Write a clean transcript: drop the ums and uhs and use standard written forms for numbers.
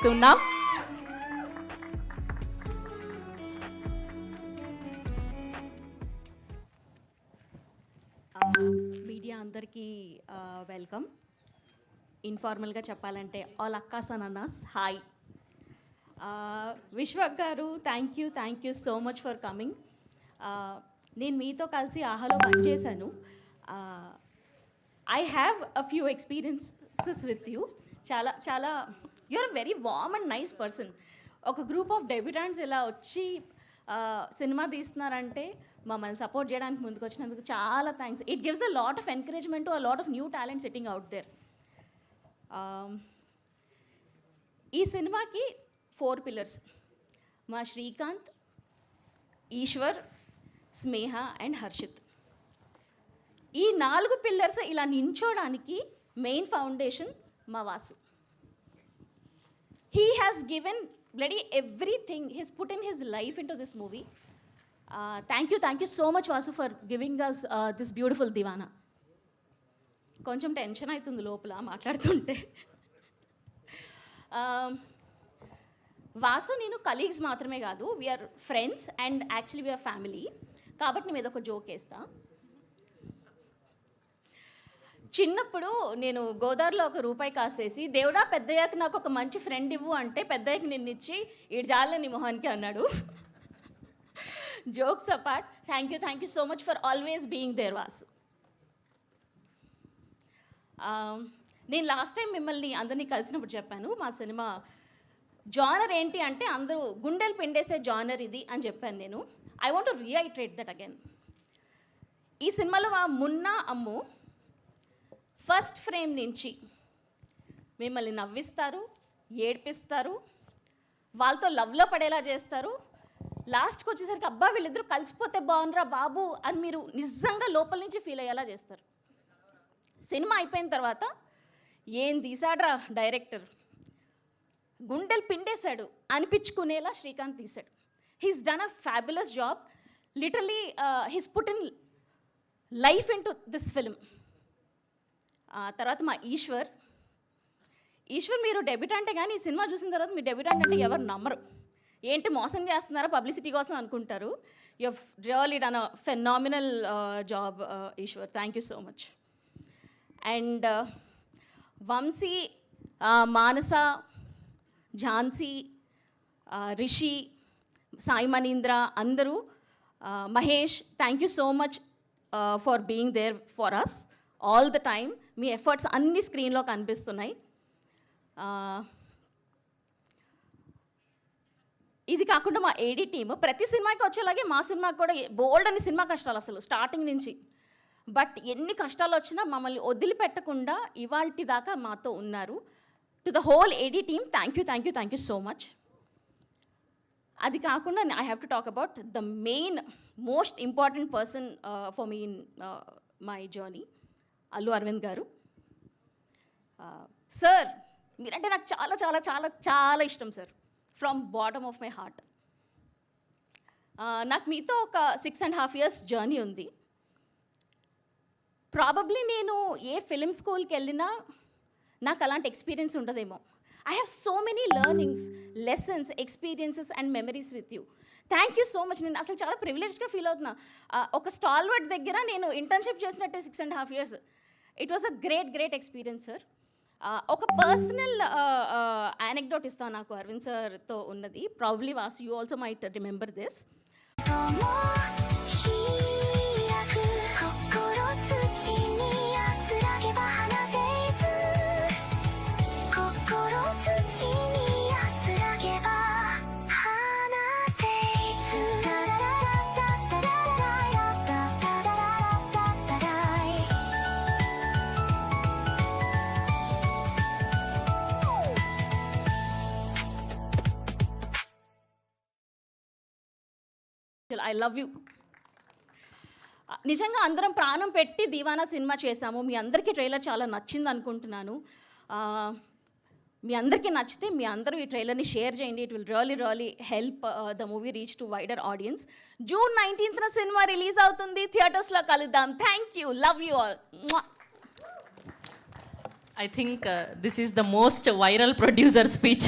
ఆహ్వానిస్తున్నాం. మీడియా అందరికీ వెల్కమ్. ఇన్ఫార్మల్గా చెప్పాలంటే ఆల్ అక్కాస్ అండ్ అన్నాస్ hi. Vishwak garu thank you so much for coming. నేను మీతో కలిసి ఆహాలో పనిచేశాను. I have a few experiences with you. చాలా you are very warm and nice person. ఒక గ్రూప్ ఆఫ్ డెబ్యూటెంట్స్ ఇలా వచ్చి సినిమా తీస్తున్నారంటే మమ్మల్ని సపోర్ట్ చేయడానికి ముందుకు వచ్చినందుకు చాలా thanks. It gives a lot of encouragement to a lot of new talent sitting out there. ఈ సినిమాకి 4 పిల్లర్స్. మా శ్రీకాంత్, ఈశ్వర్, స్నేహ అండ్ హర్షిత్. ఈ 4 పిల్లర్స్ ఇలా నించోడానికి మెయిన్ ఫౌండేషన్ మా Vasu. He has given bloody everything. He's put in his life into this movie. Thank you so much Vasu for giving us this beautiful Divana. కొంచెం tension అవుతుంది లోపల మాట్లాడుతుంటే. వాసు నేను కలీగ్స్ మాత్రమే కాదు, we are friends and actually we are family. కాబట్టి నేను ఏదో ఒక జోక్ వేస్తా. చిన్నప్పుడు నేను గోదావరిలో ₹1 కాసేసి, దేవుడా పెద్దయ్యాక నాకు ఒక మంచి ఫ్రెండ్ ఇవ్వు అంటే పెద్దయ్యకి నిన్ను ఇచ్చి ఈడు జాలే నీ మొహానికి అన్నాడు. Jokes apart, thank you so much for always being there Vasu. నేను లాస్ట్ టైం మిమ్మల్ని అందరినీ కలిసినప్పుడు చెప్పాను మా సినిమా జానర్ ఏంటి అంటే అందరూ గుండెలు పిండేసే జానర్ ఇది అని చెప్పాను నేను. I want to reiterate that again. ఈ సినిమాలో మా మున్నా అమ్ము ఫస్ట్ ఫ్రేమ్ నుంచి మిమ్మల్ని నవ్విస్తారు, ఏడ్పిస్తారు, వాళ్ళతో లవ్లో పడేలా చేస్తారు. లాస్ట్కి వచ్చేసరికి అబ్బా వీళ్ళిద్దరూ కలిసిపోతే బాగుండ్రా బాబు అని మీరు నిజంగా లోపల నుంచి ఫీల్ అయ్యేలా చేస్తారు. సినిమా అయిపోయిన తర్వాత ఏం తీసాడ్రా డైరెక్టర్, గుండెలు పిండేశాడు అనిపించుకునేలా శ్రీకాంత్ తీశాడు. He's done a fabulous job. Literally he's put in life in to this film. తర్వాత మా ఈశ్వర్ మీరు డెబ్యూటెంటే కానీ ఈ సినిమా చూసిన తర్వాత మీ డెబ్యూటెంట్ అంటే ఎవరు నమ్మరు. ఏంటి మోసం చేస్తున్నారా పబ్లిసిటీ కోసం అనుకుంటారు. You have really done a phenomenal job Eshwar. Thank you so much. And Vamsi, Manasa, Jhansi, Rishi, Sai Manindra అందరూ, Mahesh, thank you so much for being there for us all the time. మీ ఎఫర్ట్స్ అన్ని స్క్రీన్లో కనిపిస్తున్నాయి. ఇది కాకుండా మా ఏడీ టీమ్ ప్రతి సినిమాకి వచ్చేలాగే మా సినిమాకి కూడా బోల్డ్ అని సినిమా కష్టాలు అసలు స్టార్టింగ్ నుంచి. బట్ ఎన్ని కష్టాలు వచ్చినా మమ్మల్ని వదిలిపెట్టకుండా ఇవాల్టి దాకా మాతో ఉన్నారు. To the whole AD team thank you so much. అది కాకుండా I have to talk about the main most important person for me in my journey, Allu Aravind garu. Sir మీరంటే నాకు చాలా చాలా చాలా చాలా ఇష్టం sir, from bottom of my heart. నాకు మీతో ఒక 6.5 years జర్నీ ఉంది. ప్రాబబ్లీ నేను ఏ ఫిలిం స్కూల్కి వెళ్ళినా నాకు అలాంటి ఎక్స్పీరియన్స్ ఉండదేమో. I have so many learnings, lessons, experiences and memories with you. Thank you so much. నేను అసలు చాలా ప్రివిలేజ్గా ఫీల్ అవుతున్నా. ఒక స్టాల్వర్డ్ దగ్గర నేను ఇంటర్న్షిప్ చేసినట్టే 6.5 years. It was a great experience sir. ఒక పర్సనల్ యానెక్డోట్ ఇస్తాను నాకు అరవింద్ సార్తో ఉన్నది. Probably Vasu you also might remember this. I love you. నిజంగా అందరం ప్రాణం పెట్టి దీవానా సినిమా చేశాము. మీ అందరికీ ట్రైలర్ చాలా నచ్చింది అనుకుంటున్నాను. మీ అందరికీ నచ్చితే మీ అందరూ ఈ ట్రైలర్ని షేర్ చేయండి. It will really help the movie reach to wider audience. June 19th cinema release అవుతుంది. థియేటర్స్లో కలుద్దాం. Thank you. Love you all. I think this is the most viral producer speech.